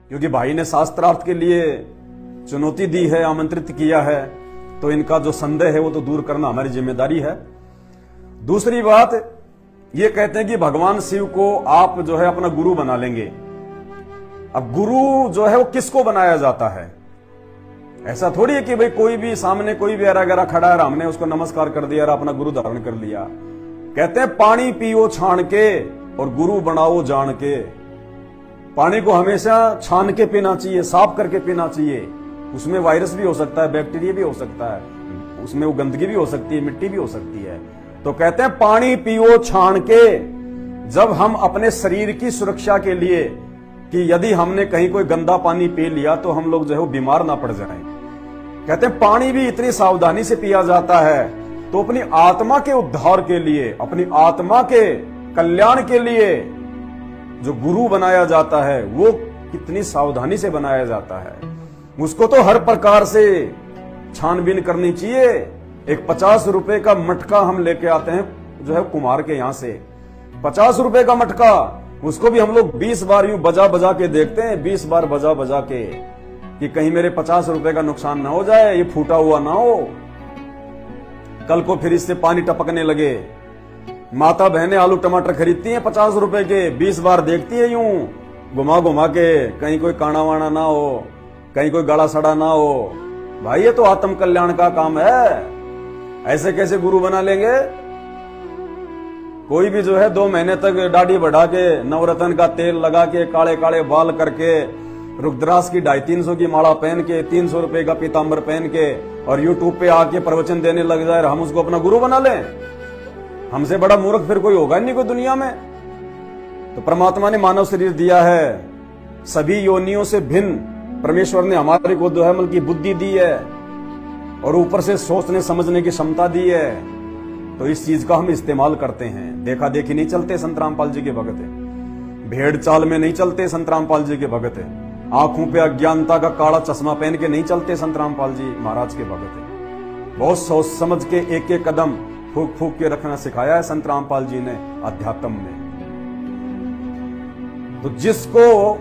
क्योंकि भाई ने शास्त्रार्थ के लिए चुनौती दी है, आमंत्रित किया है, तो इनका जो संदेह है वो तो दूर करना हमारी जिम्मेदारी है। दूसरी बात, ये कहते हैं कि भगवान शिव को आप जो है अपना गुरु बना लेंगे। अब गुरु जो है वो किसको बनाया जाता है? ऐसा थोड़ी है कि भाई कोई भी सामने कोई भी अरा गरा खड़ा है, हमने उसको नमस्कार कर दिया और अपना गुरु धारण कर लिया। कहते हैं पानी पियो छान के और गुरु बनाओ जान के। पानी को हमेशा छान के पीना चाहिए, साफ करके पीना चाहिए। उसमें वायरस भी हो सकता है, बैक्टीरिया भी हो सकता है, उसमें वो गंदगी भी हो सकती है, मिट्टी भी हो सकती है। तो कहते हैं पानी पियो छान के। जब हम अपने शरीर की सुरक्षा के लिए, कि यदि हमने कहीं कोई गंदा पानी पी लिया तो हम लोग जो है बीमार ना पड़ जाएं, कहते हैं पानी भी इतनी सावधानी से पिया जाता है। तो अपनी आत्मा के उद्धार के लिए, अपनी आत्मा के कल्याण के लिए जो गुरु बनाया जाता है वो कितनी सावधानी से बनाया जाता है। उसको तो हर प्रकार से छानबीन करनी चाहिए। एक 50 रुपए का मटका हम लेके आते हैं जो है कुमार के यहां से, 50 रुपए का मटका, उसको भी हम लोग 20 बार यूं बजा बजा के देखते हैं, 20 बार बजा बजा के, कि कहीं मेरे 50 रुपए का नुकसान ना हो जाए, ये फूटा हुआ ना हो, कल को फिर इससे पानी टपकने लगे। माता बहनें आलू टमाटर खरीदती हैं 50 रुपए के, 20 बार देखती है यूं घुमा घुमा के, कहीं कोई काना वाना ना हो, कहीं कोई गला सड़ा ना हो। भाई ये तो आत्म कल्याण का काम है, ऐसे कैसे गुरु बना लेंगे? कोई भी जो है 2 महीने तक दाढ़ी बढ़ा के, नवरत्न का तेल लगा के, काले काले बाल करके, रुद्राक्ष की 250-300 की माला पहन के, 300 रुपए का पीतांबर पहन के और यूट्यूब पे आके प्रवचन देने लग जाए, हम उसको अपना गुरु बना लें? हमसे बड़ा मूर्ख फिर कोई होगा नहीं कोई दुनिया में। तो परमात्मा ने मानव शरीर दिया है, सभी योनियों से भिन्न परमेश्वर ने हमारे को जो है मतलब की बुद्धि दी है और ऊपर से सोचने समझने की क्षमता दी है। तो इस चीज का हम इस्तेमाल करते हैं। देखा देखी नहीं चलते संत रामपाल जी के भगत है, भेड़ चाल में नहीं चलते संत रामपाल जी के भगत है, आंखों पे अज्ञानता का काला चश्मा पहन के नहीं चलते संत रामपाल जी महाराज के भगत है। बहुत सोच समझ के एक एक कदम फूक फूक के रखना सिखाया है संत रामपाल जी ने अध्यात्म में। तो जिसको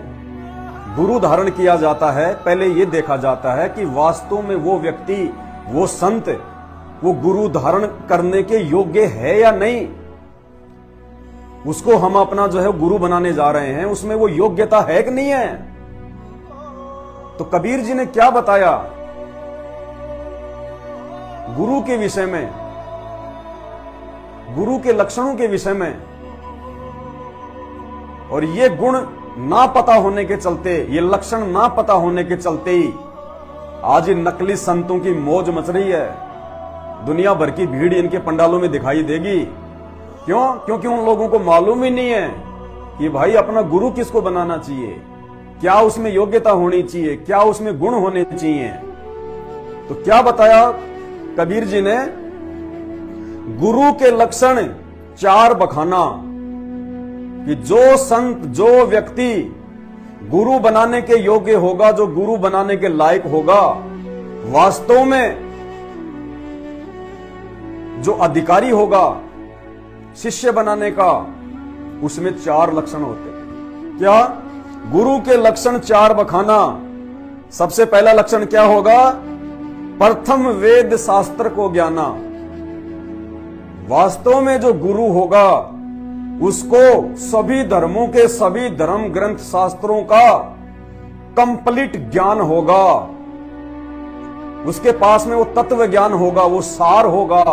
गुरु धारण किया जाता है, पहले यह देखा जाता है कि वास्तव में वो व्यक्ति, वो संत, वो गुरु धारण करने के योग्य है या नहीं। उसको हम अपना जो है गुरु बनाने जा रहे हैं, उसमें वो योग्यता है कि नहीं है। तो कबीर जी ने क्या बताया गुरु के विषय में, गुरु के लक्षणों के विषय में। और ये गुण ना पता होने के चलते, ये लक्षण ना पता होने के चलते ही आज इन नकली संतों की मौज मच रही है। दुनिया भर की भीड़ इनके पंडालों में दिखाई देगी। क्यों? क्योंकि उन लोगों को मालूम ही नहीं है कि भाई अपना गुरु किसको बनाना चाहिए, क्या उसमें योग्यता होनी चाहिए, क्या उसमें गुण होने चाहिए। तो क्या बताया कबीर जी ने? गुरु के लक्षण 4 बखाना, कि जो संत, जो व्यक्ति गुरु बनाने के योग्य होगा, जो गुरु बनाने के लायक होगा, वास्तव में जो अधिकारी होगा शिष्य बनाने का, उसमें 4 लक्षण होते हैं। क्या? गुरु के लक्षण 4 बखाना। सबसे पहला लक्षण क्या होगा? प्रथम वेद शास्त्र को ज्ञाना। वास्तव में जो गुरु होगा उसको सभी धर्मों के सभी धर्म ग्रंथ शास्त्रों का कंप्लीट ज्ञान होगा। उसके पास में वो तत्व ज्ञान होगा, वो सार होगा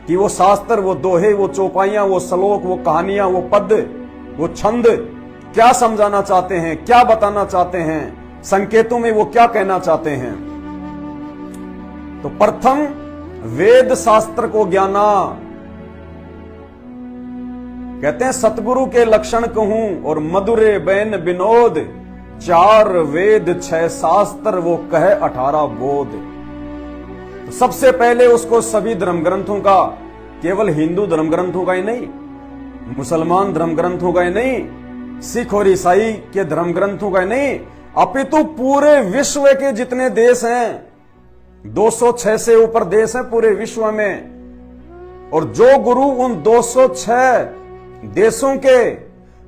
कि वो शास्त्र, वो दोहे, वो चौपाइयां, वो श्लोक, वो कहानियां, वो पद, वो छंद क्या समझाना चाहते हैं, क्या बताना चाहते हैं, संकेतों में वो क्या कहना चाहते हैं। तो प्रथम वेद शास्त्र को ज्ञाना। कहते हैं सतगुरु के लक्षण कहूं और मधुरे बैन विनोद, 4 वेद 6 शास्त्र वो कहे 18 बोध। तो सबसे पहले उसको सभी धर्म ग्रंथों का, केवल हिंदू धर्म ग्रंथों का ही नहीं, मुसलमान धर्म ग्रंथों का ही नहीं, सिख और ईसाई के धर्म ग्रंथों का ही नहीं, अपितु पूरे विश्व के जितने देश हैं, 206 से ऊपर देश हैं पूरे विश्व में, और जो गुरु उन 206 देशों के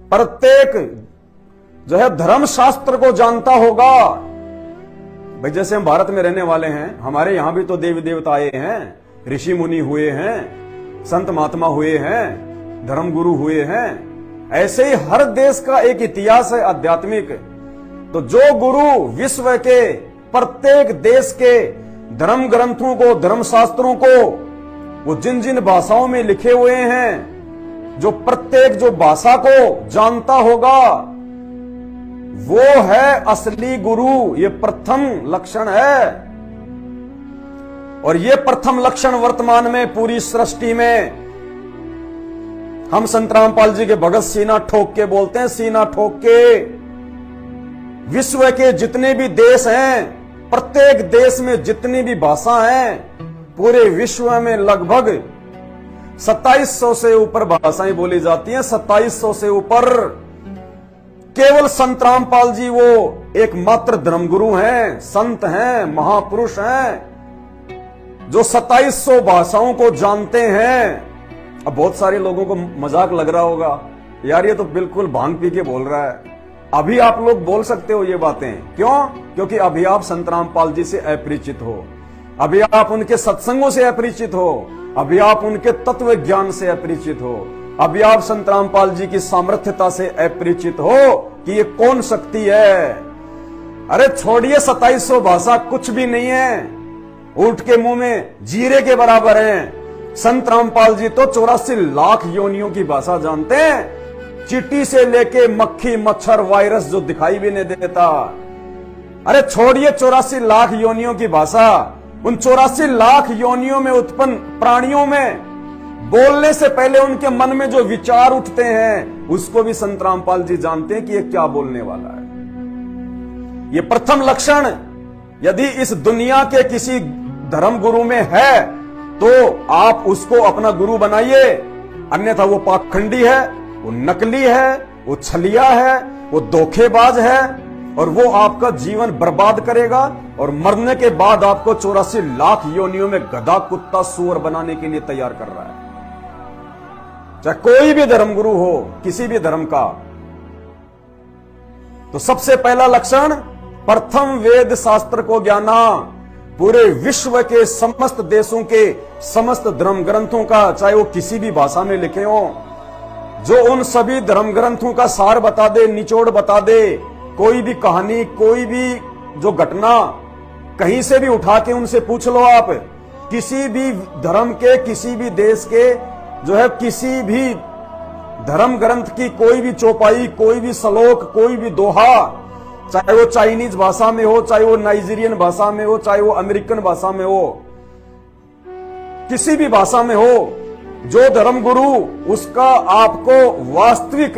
प्रत्येक जो है धर्म शास्त्र को जानता होगा। भाई जैसे हम भारत में रहने वाले हैं, हमारे यहां भी तो देवी देवता आए हैं, ऋषि मुनि हुए हैं, संत महात्मा हुए हैं, धर्म गुरु हुए हैं। ऐसे ही हर देश का एक इतिहास है आध्यात्मिक। तो जो गुरु विश्व के प्रत्येक देश के धर्म ग्रंथों को, धर्म शास्त्रों को, वो जिन जिन भाषाओं में लिखे हुए हैं, जो प्रत्येक जो भाषा को जानता होगा, वो है असली गुरु। ये प्रथम लक्षण है। और ये प्रथम लक्षण वर्तमान में पूरी सृष्टि में हम संत रामपाल जी के भगत सीना ठोक के बोलते हैं, सीना ठोक के विश्व के जितने भी देश हैं, प्रत्येक देश में जितनी भी भाषा हैं, पूरे विश्व में लगभग 2700 से ऊपर भाषाएं बोली जाती हैं। 2700 से ऊपर। केवल संत रामपाल जी वो एकमात्र धर्मगुरु हैं, संत हैं, महापुरुष हैं, जो 2700 भाषाओं को जानते हैं। अब बहुत सारे लोगों को मजाक लग रहा होगा, यार ये तो बिल्कुल भांग पी के बोल रहा है। अभी आप लोग बोल सकते हो ये बातें, क्यों? क्योंकि अभी आप संत रामपाल जी से अपरिचित हो, अभी आप उनके सत्संगों से अपरिचित हो, अभी आप उनके तत्व ज्ञान से अपरिचित हो, अभी आप संत रामपाल जी की सामर्थ्यता से अपरिचित हो कि ये कौन शक्ति है। अरे छोड़िए, 2700 भाषा कुछ भी नहीं है, ऊंट के मुंह में जीरे के बराबर है। संत रामपाल जी तो 84 लाख योनियों की भाषा जानते हैं, चींटी से लेके मक्खी मच्छर वायरस जो दिखाई भी नहीं देता। अरे छोड़िए 84 लाख योनियों की भाषा, उन 84 लाख योनियों में उत्पन्न प्राणियों में बोलने से पहले उनके मन में जो विचार उठते हैं, उसको भी संत रामपाल जी जानते हैं कि ये क्या बोलने वाला है। ये प्रथम लक्षण यदि इस दुनिया के किसी धर्म गुरु में है तो आप उसको अपना गुरु बनाइए, अन्यथा वो पाखंडी है, वो नकली है, वो छलिया है, वो धोखेबाज है, और वो आपका जीवन बर्बाद करेगा और मरने के बाद आपको 84 लाख योनियों में गधा कुत्ता सूअर बनाने के लिए तैयार कर रहा है। चाहे कोई भी धर्मगुरु हो, किसी भी धर्म का। तो सबसे पहला लक्षण, प्रथम वेद शास्त्र को ज्ञाना। पूरे विश्व के समस्त देशों के समस्त धर्म ग्रंथों का, चाहे वो किसी भी भाषा में लिखे हो, जो उन सभी धर्म ग्रंथों का सार बता दे, निचोड़ बता दे। कोई भी कहानी, कोई भी जो घटना कहीं से भी उठा के उनसे पूछ लो आप, किसी भी धर्म के, किसी भी देश के, जो है किसी भी धर्म ग्रंथ की कोई भी चौपाई, कोई भी श्लोक, कोई भी दोहा, चाहे वो चाइनीज भाषा में हो, चाहे वो नाइजीरियन भाषा में हो, चाहे वो अमेरिकन भाषा में हो, किसी भी भाषा में हो, जो धर्म गुरु उसका आपको वास्तविक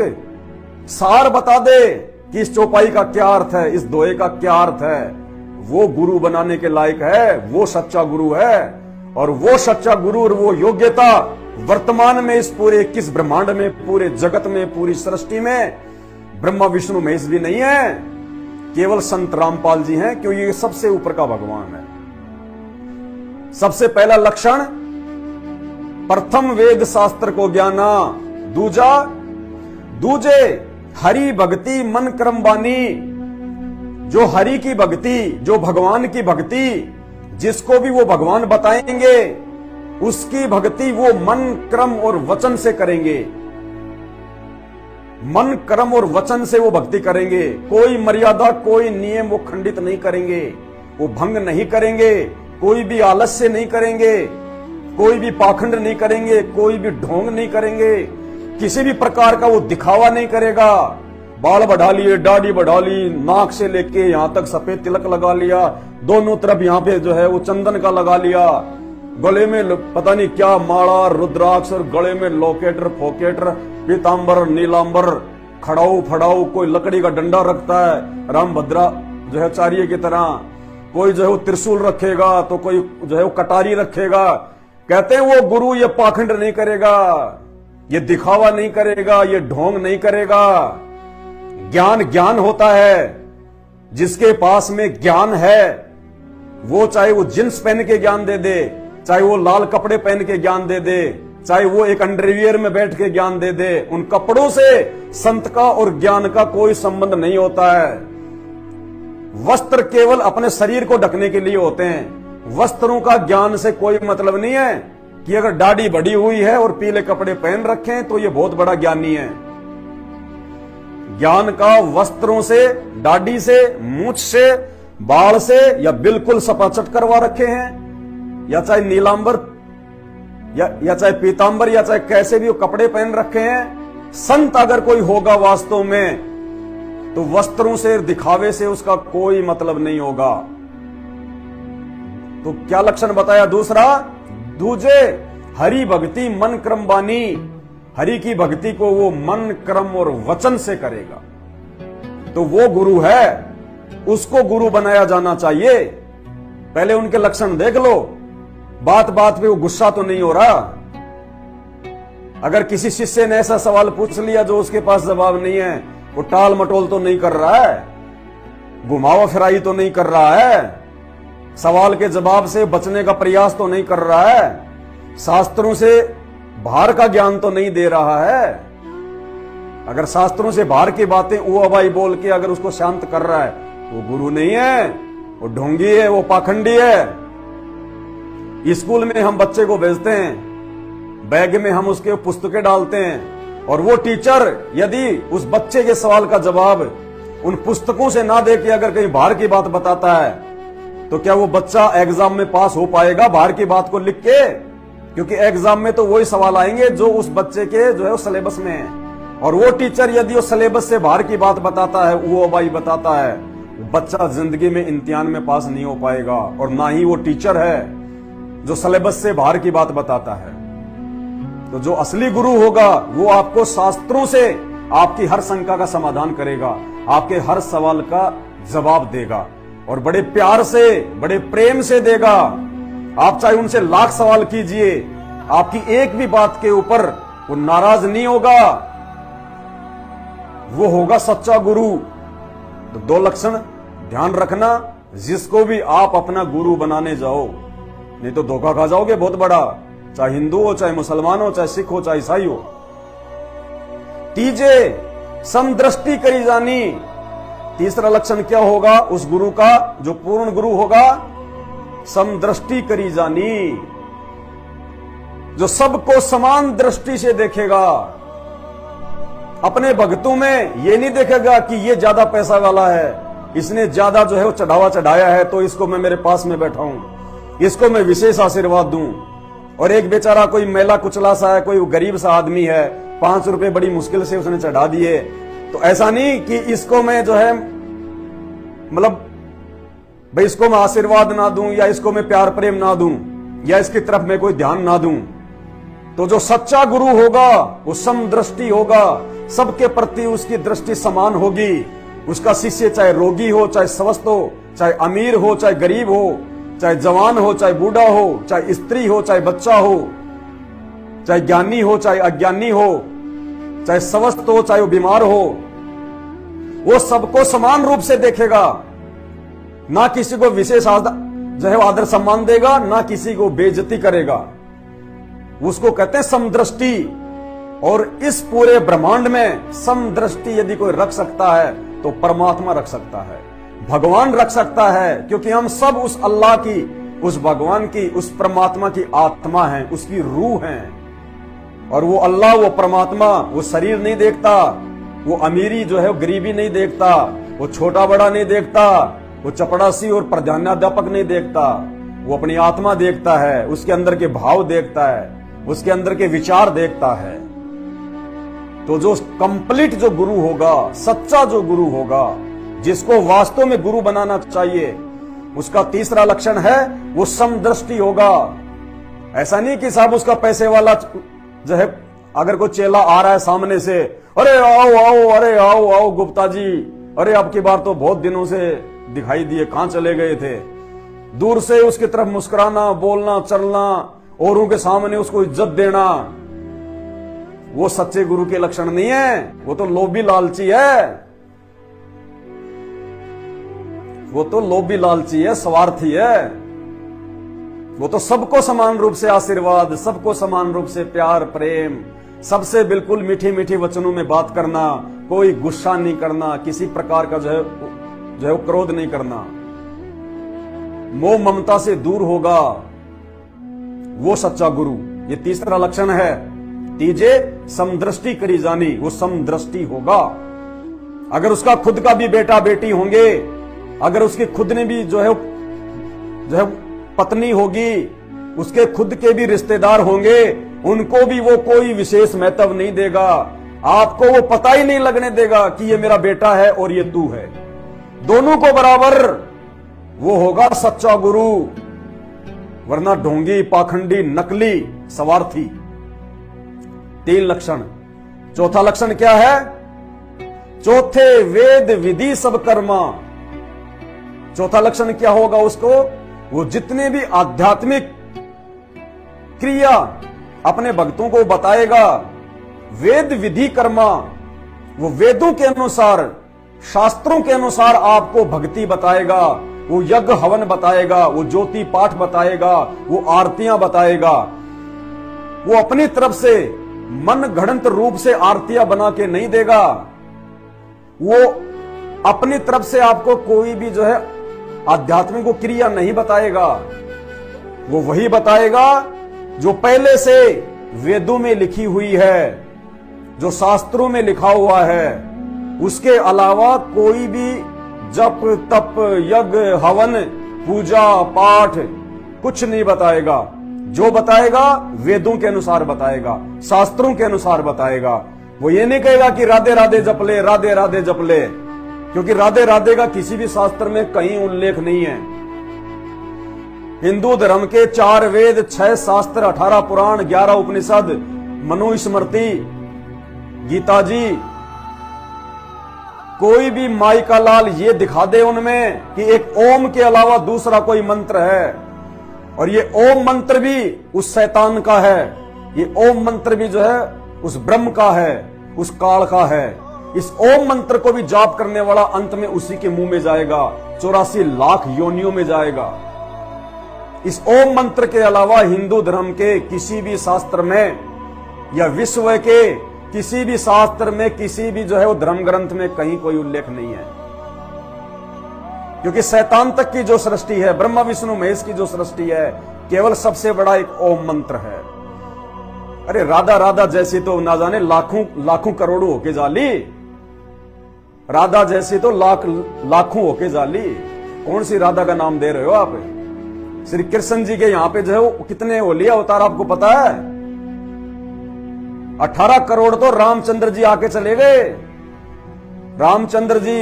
सार बता दे कि इस चौपाई का क्या अर्थ है, इस दोहे का क्या अर्थ है, वो गुरु बनाने के लायक है, वो सच्चा गुरु है। और वो सच्चा गुरु और वो योग्यता वर्तमान में इस पूरे 21 ब्रह्मांड में, पूरे जगत में, पूरी सृष्टि में ब्रह्मा विष्णु महेश भी नहीं है, केवल संत रामपाल जी हैं, क्योंकि ये सबसे ऊपर का भगवान है। सबसे पहला लक्षण, प्रथम वेद शास्त्र को ज्ञाना। दूजे हरि भक्ति मन क्रम बानी। जो हरि की भक्ति, जो भगवान की भक्ति, जिसको भी वो भगवान बताएंगे, उसकी भक्ति वो मन क्रम और वचन से करेंगे। मन क्रम और वचन से वो भक्ति करेंगे। कोई मर्यादा, कोई नियम वो खंडित नहीं करेंगे, वो भंग नहीं करेंगे, कोई भी आलस्य नहीं करेंगे, कोई भी पाखंड नहीं करेंगे, कोई भी ढोंग नहीं करेंगे, किसी भी प्रकार का वो दिखावा नहीं करेगा। बाल बढ़ा लिए, दाढ़ी बढ़ा ली, नाक से लेके यहां तक सफेद तिलक लगा लिया, दोनों तरफ यहां पे जो है वो चंदन का लगा लिया, गले में पता नहीं क्या माला, रुद्राक्ष, और गले में लोकेटर, फोकेटर, पीतांबर, नीलांबर, खड़ाऊ फड़ाऊ, कोई लकड़ी का डंडा रखता है राम भद्रा जो है चार्य की तरह, कोई जो है वो त्रिशूल रखेगा, तो कोई जो है वो कटारी रखेगा। कहते हैं वो गुरु ये पाखंड नहीं करेगा, ये दिखावा नहीं करेगा, ये ढोंग नहीं करेगा। ज्ञान ज्ञान होता है, जिसके पास में ज्ञान है वो चाहे वो जींस पहन के ज्ञान दे दे, चाहे वो लाल कपड़े पहन के ज्ञान दे दे, चाहे वो एक अंडरवियर में बैठ के ज्ञान दे दे, उन कपड़ों से संत का और ज्ञान का कोई संबंध नहीं होता है। वस्त्र केवल अपने शरीर को ढकने के लिए होते हैं। वस्त्रों का ज्ञान से कोई मतलब नहीं है कि अगर दाढ़ी बड़ी हुई है और पीले कपड़े पहन रखे हैं तो ये बहुत बड़ा ज्ञानी है। ज्ञान का वस्त्रों से, दाढ़ी से, मूंछ से, बाल से या बिल्कुल सपाचट करवा रखे हैं, या चाहे नीलांबर या चाहे पीतांबर या चाहे कैसे भी वो कपड़े पहन रखे हैं। संत अगर कोई होगा वास्तव में तो वस्त्रों से, दिखावे से उसका कोई मतलब नहीं होगा। तो क्या लक्षण बताया दूसरा? दूजे हरि भक्ति मन क्रम बानी। हरि की भक्ति को वो मन, क्रम और वचन से करेगा तो वो गुरु है, उसको गुरु बनाया जाना चाहिए। पहले उनके लक्षण देख लो, बात बात पे वो गुस्सा तो नहीं हो रहा। अगर किसी शिष्य ने ऐसा सवाल पूछ लिया जो उसके पास जवाब नहीं है, वो टाल मटोल तो नहीं कर रहा है, घुमावा फिराई तो नहीं कर रहा है, सवाल के जवाब से बचने का प्रयास तो नहीं कर रहा है, शास्त्रों से बाहर का ज्ञान तो नहीं दे रहा है। अगर शास्त्रों से बाहर की बातें वो अबाई बोल के अगर उसको शांत कर रहा है, वो गुरु नहीं है, वो ढोंगी है, वो पाखंडी है। स्कूल में हम बच्चे को भेजते हैं, बैग में हम उसके पुस्तकें डालते हैं और वो टीचर यदि उस बच्चे के सवाल का जवाब उन पुस्तकों से ना दे के अगर कहीं बाहर की बात बताता है तो क्या वो बच्चा एग्जाम में पास हो पाएगा बाहर की बात को लिख के? क्योंकि एग्जाम में तो वही सवाल आएंगे जो उस बच्चे के जो है उस सिलेबस में है। और वो टीचर यदि उस सिलेबस से बाहर की बात बताता है, वो अबाई बताता है, बच्चा जिंदगी में इम्तिहान में पास नहीं हो पाएगा। और ना ही वो टीचर है जो सिलेबस से बाहर की बात बताता है। तो जो असली गुरु होगा वो आपको शास्त्रों से आपकी हर शंका का समाधान करेगा, आपके हर सवाल का जवाब देगा और बड़े प्यार से, बड़े प्रेम से देगा। आप चाहे उनसे लाख सवाल कीजिए, आपकी एक भी बात के ऊपर वो नाराज नहीं होगा। वो होगा सच्चा गुरु। तो दो लक्षण ध्यान रखना, जिसको भी आप अपना गुरु बनाने जाओ, नहीं तो धोखा खा जाओगे बहुत बड़ा, चाहे हिंदू हो, चाहे मुसलमान हो, चाहे सिख हो, चाहे ईसाई हो। तीजे समदृष्टि करी जानी। तीसरा लक्षण क्या होगा उस गुरु का जो पूर्ण गुरु होगा? समदृष्टि करी जानी, जो सबको समान दृष्टि से देखेगा। अपने भक्तों में ये नहीं देखेगा कि ये ज्यादा पैसा वाला है, इसने ज्यादा जो है वो चढ़ावा चढ़ाया है तो इसको मैं मेरे पास में बैठा हूं, इसको मैं विशेष आशीर्वाद दूं। और एक बेचारा कोई मैला कुचला सा है, कोई गरीब सा आदमी है, 5 रुपए बड़ी मुश्किल से उसने चढ़ा दिए, तो ऐसा नहीं कि इसको मैं जो है मतलब भाई इसको मैं आशीर्वाद ना दूं या इसको मैं प्यार प्रेम ना दूं या इसकी तरफ मैं कोई ध्यान ना दूं। तो जो सच्चा गुरु होगा वो समदृष्टि होगा, सबके प्रति उसकी दृष्टि समान होगी। उसका शिष्य चाहे रोगी हो, चाहे स्वस्थ हो, चाहे अमीर हो, चाहे गरीब हो, चाहे जवान हो, चाहे बूढ़ा हो, चाहे स्त्री हो, चाहे बच्चा हो, चाहे ज्ञानी हो, चाहे अज्ञानी हो, चाहे स्वस्थ हो, चाहे वो बीमार हो, वो सबको समान रूप से देखेगा। ना किसी को विशेष जो है आदर सम्मान देगा, ना किसी को बेइज्जती करेगा। उसको कहते हैं समदृष्टि। और इस पूरे ब्रह्मांड में समदृष्टि यदि कोई रख सकता है तो परमात्मा रख सकता है, भगवान रख सकता है, क्योंकि हम सब उस अल्लाह की, उस भगवान की, उस परमात्मा की आत्मा हैं, उसकी रूह हैं। और वो अल्लाह, वो परमात्मा, वो शरीर नहीं देखता, वो अमीरी जो है वो गरीबी नहीं देखता, वो छोटा बड़ा नहीं देखता, वो चपड़ासी और प्रधानाध्यापक नहीं देखता, वो अपनी आत्मा देखता है, उसके अंदर के भाव देखता है, उसके अंदर के विचार देखता है। तो जो कंप्लीट जो गुरु होगा, सच्चा जो गुरु होगा, जिसको वास्तव में गुरु बनाना चाहिए, उसका तीसरा लक्षण है वो समदृष्टि होगा। ऐसा नहीं कि साहब उसका पैसे वाला जो है अगर कोई चेला आ रहा है सामने से, अरे आओ आओ, अरे आओ आओ गुप्ता जी, अरे अब की बार तो बहुत दिनों से दिखाई दिए, कहां चले गए थे। दूर से उसकी तरफ मुस्कुराना, बोलना, चलना, औरों के सामने उसको इज्जत देना, वो सच्चे गुरु के लक्षण नहीं है। वो तो लोभी लालची है, वो तो लोभी लालची है, स्वार्थी है। वो तो सबको समान रूप से आशीर्वाद, सबको समान रूप से प्यार प्रेम, सबसे बिल्कुल मीठी मीठी वचनों में बात करना, कोई गुस्सा नहीं करना, किसी प्रकार का जो है क्रोध नहीं करना, मोह ममता से दूर होगा, वो सच्चा गुरु। ये तीसरा लक्षण है। तीजे समदृष्टि करी जानी, वो समदृष्टि होगा। अगर उसका खुद का भी बेटा बेटी होंगे, अगर उसकी खुद ने भी जो है पत्नी होगी, उसके खुद के भी रिश्तेदार होंगे, उनको भी वो कोई विशेष महत्व नहीं देगा। आपको वो पता ही नहीं लगने देगा कि ये मेरा बेटा है और ये तू है। दोनों को बराबर वो होगा सच्चा गुरु, वरना ढोंगी पाखंडी नकली स्वार्थी। 3 लक्षण। चौथा लक्षण क्या है? चौथे वेद विधि सब कर्मा। चौथा लक्षण क्या होगा उसको? वो जितने भी आध्यात्मिक क्रिया अपने भक्तों को बताएगा, वेद विधि कर्मा, वो वेदों के अनुसार शास्त्रों के अनुसार आपको भक्ति बताएगा, वो यज्ञ हवन बताएगा, वो ज्योति पाठ बताएगा, वो आरतियां बताएगा। वो अपनी तरफ से मन घड़ंत रूप से आरतियां बना के नहीं देगा। वो अपनी तरफ से आपको कोई भी जो है आध्यात्मिक को क्रिया नहीं बताएगा। वो वही बताएगा जो पहले से वेदों में लिखी हुई है, जो शास्त्रों में लिखा हुआ है। उसके अलावा कोई भी जप तप यज्ञ हवन पूजा पाठ कुछ नहीं बताएगा। जो बताएगा वेदों के अनुसार बताएगा, शास्त्रों के अनुसार बताएगा। वो ये नहीं कहेगा कि राधे राधे जप ले, राधे राधे जप ले, क्योंकि राधे राधे का किसी भी शास्त्र में कहीं उल्लेख नहीं है। हिंदू धर्म के 4 वेद, 6 शास्त्र, 18 पुराण, 11 उपनिषद, मनुस्मृति, गीता जी, कोई भी माई का लाल ये दिखा दे उनमें कि एक ओम के अलावा दूसरा कोई मंत्र है, और ये ओम मंत्र भी उस शैतान का है, ये ओम मंत्र भी जो है उस ब्रह्म का है, उस काल का है। इस ओम मंत्र को भी जाप करने वाला अंत में उसी के मुंह में जाएगा, 84 लाख योनियों में जाएगा। इस ओम मंत्र के अलावा हिंदू धर्म के किसी भी शास्त्र में या विश्व के किसी भी शास्त्र में, किसी भी जो है वो धर्म ग्रंथ में कहीं कोई उल्लेख नहीं है। क्योंकि शैतान तक की जो सृष्टि है, ब्रह्मा विष्णु महेश की जो सृष्टि है, केवल सबसे बड़ा एक ओम मंत्र है। अरे राधा राधा जैसी तो ना जाने लाखों लाखों करोड़ों होके जाली, राधा जैसी तो लाखों होके जाली। कौन सी राधा का नाम दे रहे हो आप? श्री कृष्ण जी के यहां पे जो है वो कितने होली अवतार आपको पता है? 18 करोड़ तो रामचंद्र जी आके चले गए। रामचंद्र जी,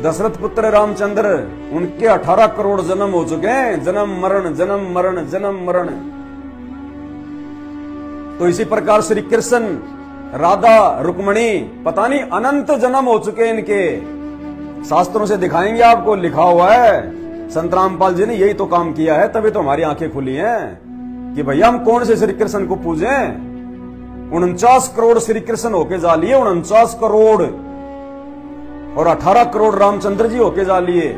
दशरथ पुत्र रामचंद्र, उनके 18 करोड़ जन्म हो चुके हैं। जन्म मरण जन्म मरण जन्म मरण। तो इसी प्रकार श्री कृष्ण, राधा, रुक्मणी, पता नहीं अनंत जन्म हो चुके हैं इनके। शास्त्रों से दिखाएंगे आपको, लिखा हुआ है। संत रामपाल जी ने यही तो काम किया है, तभी तो हमारी आंखें खुली हैं कि भैया हम कौन से श्री कृष्ण को पूजें। 49 करोड़ श्री कृष्ण होके जा लिए, 49 करोड़, और 18 करोड़ रामचंद्र जी होके जा लिए,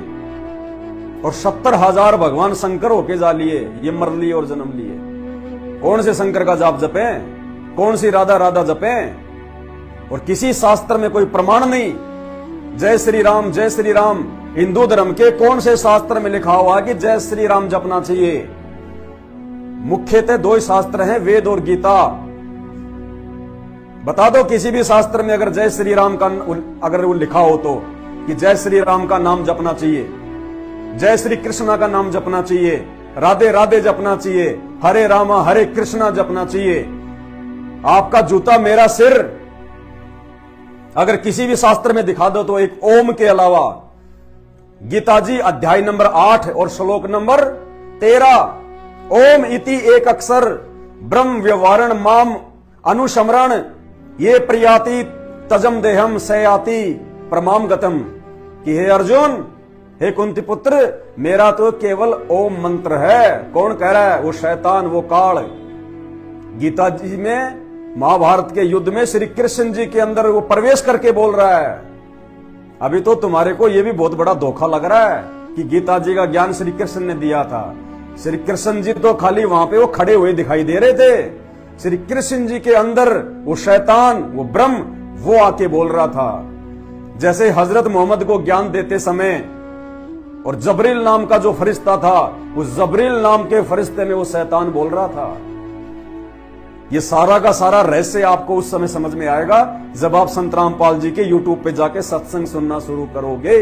और 70,000 भगवान शंकर होके जा लिए। ये मर लिए और जन्म लिए। कौन से शंकर का जाप जपें, कौन सी राधा राधा जपें? और किसी शास्त्र में कोई प्रमाण नहीं। जय श्री राम जय श्री राम हिंदू धर्म के कौन से शास्त्र में लिखा हुआ है कि जय श्री राम जपना चाहिए? मुख्यतः 2 शास्त्र हैं, वेद और गीता। बता दो किसी भी शास्त्र में अगर जय श्री राम का अगर वो लिखा हो तो, कि जय श्री राम का नाम जपना चाहिए, जय श्री कृष्णा का नाम जपना चाहिए, राधे राधे जपना चाहिए, हरे रामा हरे कृष्णा जपना चाहिए। आपका जूता मेरा सिर। अगर किसी भी शास्त्र में दिखा दो तो एक ओम के अलावा, गीता जी अध्याय नंबर 8 और श्लोक नंबर 13, ओम इति एक अक्षर ब्रह्म व्यवहारण माम अनुशमरण ये प्रियाति तजम देहम सयाति प्रमाम गतम। कि हे अर्जुन, हे कुंती पुत्र, मेरा तो केवल ओम मंत्र है। कौन कह रहा है? वो शैतान, वो काल। गीता जी में, महाभारत के युद्ध में श्री कृष्ण जी के अंदर वो प्रवेश करके बोल रहा है। अभी तो तुम्हारे को ये भी बहुत बड़ा धोखा लग रहा है कि गीता जी का ज्ञान श्री कृष्ण ने दिया था। श्री कृष्ण जी तो खाली वहां पे वो खड़े हुए दिखाई दे रहे थे। श्री कृष्ण जी के अंदर वो शैतान, वो ब्रह्म, वो आके बोल रहा था। जैसे हजरत मोहम्मद को ज्ञान देते समय और जबरील नाम का जो फरिश्ता था, उस जबरील नाम के फरिश्ते में वो शैतान बोल रहा था। ये सारा का सारा रहस्य आपको उस समय समझ में आएगा जब आप संत रामपाल जी के YouTube पे जाके सत्संग सुनना शुरू करोगे।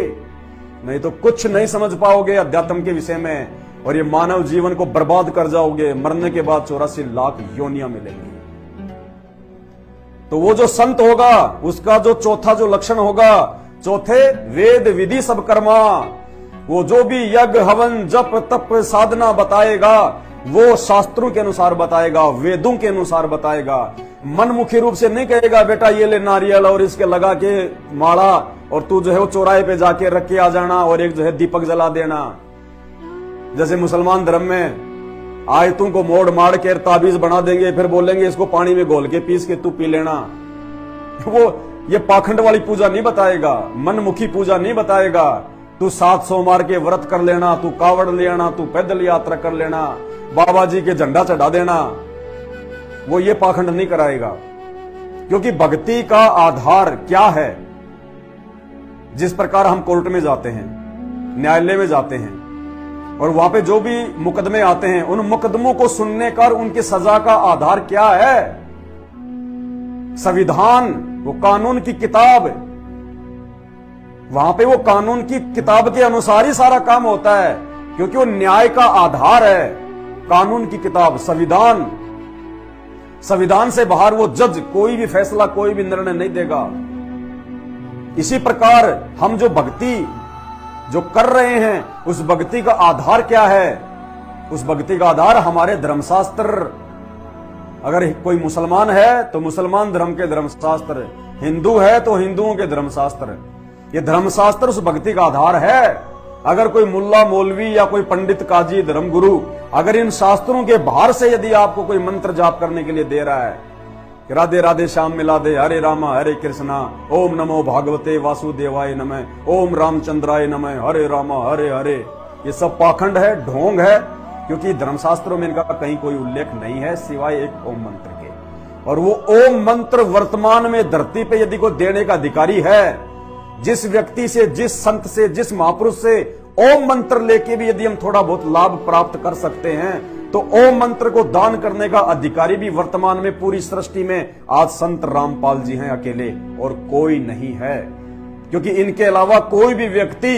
नहीं तो कुछ नहीं समझ पाओगे अध्यात्म के विषय में, और ये मानव जीवन को बर्बाद कर जाओगे। मरने के बाद 84 लाख योनियां मिलेंगी। तो वो जो संत होगा उसका जो चौथा जो लक्षण होगा, चौथे वेद विधि सब कर्मा, वो जो भी यज्ञ हवन जप तप साधना बताएगा वो शास्त्रों के अनुसार बताएगा, वेदों के अनुसार बताएगा। मनमुखी रूप से नहीं कहेगा बेटा ये ले नारियल और इसके लगा के माला और तू जो है वो चौराहे पे जाके रख के आ जाना और एक जो है दीपक जला देना। जैसे मुसलमान धर्म में आयतों को मोड़ मार के ताबीज बना देंगे, फिर बोलेंगे इसको पानी में घोल के पीस के तू पी लेना। वो ये पाखंड वाली पूजा नहीं बताएगा, मनमुखी पूजा नहीं बताएगा। तू 7 सोमवार के व्रत कर लेना, तू कावड़ ले आना, तू पैदल यात्रा कर लेना, बाबा जी के झंडा चढ़ा देना, वो ये पाखंड नहीं कराएगा। क्योंकि भक्ति का आधार क्या है? जिस प्रकार हम कोर्ट में जाते हैं, न्यायालय में जाते हैं और वहां पे जो भी मुकदमे आते हैं, उन मुकदमों को सुनने का उनकी सजा का आधार क्या है? संविधान, वो कानून की किताब। वहां पे वो कानून की किताब के अनुसार ही सारा काम होता है, क्योंकि वो न्याय का आधार है। कानून की किताब, संविधान। संविधान से बाहर वो जज कोई भी फैसला, कोई भी निर्णय नहीं देगा। इसी प्रकार हम जो भक्ति जो कर रहे हैं, उस भक्ति का आधार क्या है? उस भक्ति का आधार हमारे धर्मशास्त्र। अगर कोई मुसलमान है तो मुसलमान धर्म के धर्मशास्त्र, हिंदू है तो हिंदुओं के धर्मशास्त्र। ये धर्मशास्त्र उस भक्ति का आधार है। अगर कोई मुल्ला मौलवी या कोई पंडित काजी धर्मगुरु अगर इन शास्त्रों के बाहर से यदि आपको कोई मंत्र जाप करने के लिए दे रहा है कि राधे राधे श्याम मिला दे, हरे रामा हरे कृष्णा, ओम नमो भागवते वासुदेवाय नमः, ओम रामचंद्राय नमः, हरे रामा हरे हरे, ये सब पाखंड है, ढोंग है। क्योंकि धर्मशास्त्रों में इनका कहीं कोई उल्लेख नहीं है सिवाय एक ओम मंत्र के। और वो ओम मंत्र वर्तमान में धरती पे यदि कोई देने का अधिकारी है, जिस व्यक्ति से, जिस संत से, जिस महापुरुष से ओम मंत्र लेके भी यदि हम थोड़ा बहुत लाभ प्राप्त कर सकते हैं, तो ओम मंत्र को दान करने का अधिकारी भी वर्तमान में पूरी सृष्टि में आज संत रामपाल जी हैं अकेले, और कोई नहीं है। क्योंकि इनके अलावा कोई भी व्यक्ति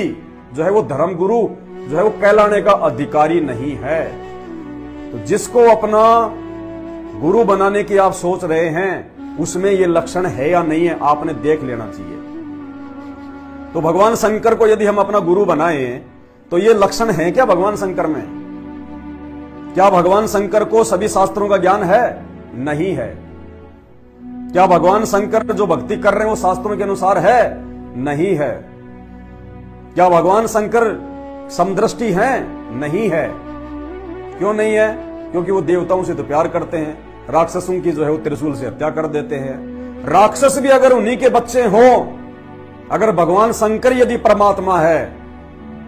जो है वो धर्मगुरु जो है वो कहलाने का अधिकारी नहीं है। तो जिसको अपना गुरु बनाने की आप सोच रहे हैं, उसमें ये लक्षण है या नहीं है, आपने देख लेना चाहिए। तो भगवान शंकर को यदि हम अपना गुरु बनाए तो ये लक्षण है क्या भगवान शंकर में? क्या भगवान शंकर को सभी शास्त्रों का ज्ञान है? नहीं है। क्या भगवान शंकर जो भक्ति कर रहे हैं वो शास्त्रों के अनुसार है? नहीं है। क्या भगवान शंकर समदृष्टि हैं? नहीं है। क्यों नहीं है? क्योंकि वो देवताओं से तो प्यार करते हैं, राक्षसों की जो है वो त्रिशूल से हत्या कर देते हैं। राक्षस भी अगर उन्हीं के बच्चे हों, अगर भगवान शंकर यदि परमात्मा है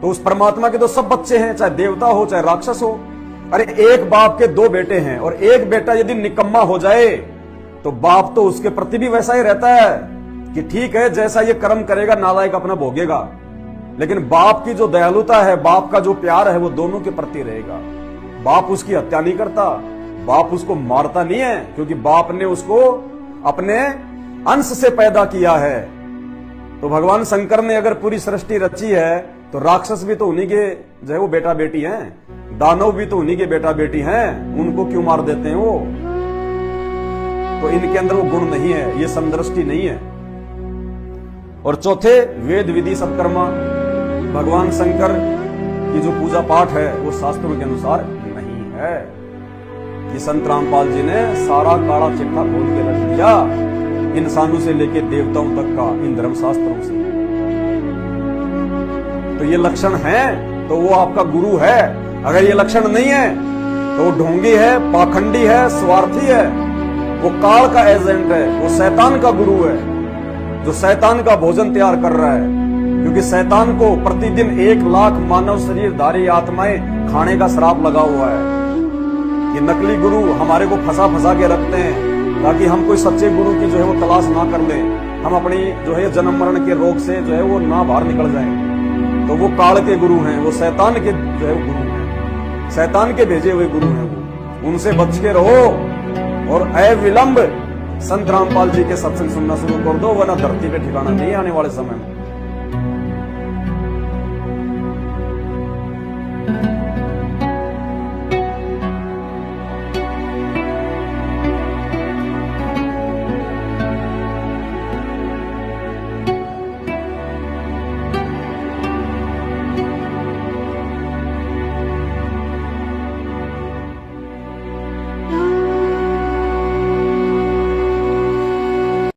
तो उस परमात्मा के तो सब बच्चे हैं, चाहे देवता हो चाहे राक्षस हो। अरे एक बाप के 2 बेटे हैं और एक बेटा यदि निकम्मा हो जाए तो बाप तो उसके प्रति भी वैसा ही रहता है कि ठीक है जैसा ये कर्म करेगा नालायक अपना भोगेगा। लेकिन बाप की जो दयालुता है, बाप का जो प्यार है, वो दोनों के प्रति रहेगा। बाप उसकी हत्या नहीं करता, बाप उसको मारता नहीं है, क्योंकि बाप ने उसको अपने अंश से पैदा किया है। तो भगवान शंकर ने अगर पूरी सृष्टि रची है तो राक्षस भी तो उन्हीं के जो है वो बेटा बेटी हैं, दानव भी तो उन्हीं के बेटा बेटी हैं, उनको क्यों मार देते हैं वो? तो इनके अंदर वो गुण नहीं है, ये समदृष्टि नहीं है। और चौथे वेद विधि सब कर्मा, भगवान शंकर की जो पूजा पाठ है वो शास्त्रों के अनुसार नहीं है। कि संत रामपाल जी ने सारा काला चिट्ठा खोल के रख दिया, इंसानों से लेके देवताओं तक का, इन धर्मशास्त्रों से। तो ये लक्षण है तो वो आपका गुरु है। अगर ये लक्षण नहीं है तो वो ढोंगी है, पाखंडी है, स्वार्थी है, वो काल का एजेंट है, वो शैतान का गुरु है जो शैतान का भोजन तैयार कर रहा है। क्योंकि शैतान को प्रतिदिन 1 लाख मानव शरीरधारी आत्माएं खाने का श्राप लगा हुआ है कि नकली गुरु हमारे को फंसा फंसा के रखते हैं ताकि हम कोई सच्चे गुरु की जो है वो तलाश ना कर लें, हम अपनी जो है जन्म मरण के रोग से जो है वो ना बाहर निकल जाएं। तो वो काल के गुरु हैं, वो शैतान के जो है वो गुरु हैं, शैतान के भेजे हुए गुरु हैं, वो उनसे बच के रहो और अविलंब संत रामपाल जी के सत्संग सुनना शुरू कर दो, वरना धरती पे ठिकाना नहीं आने वाले समय में।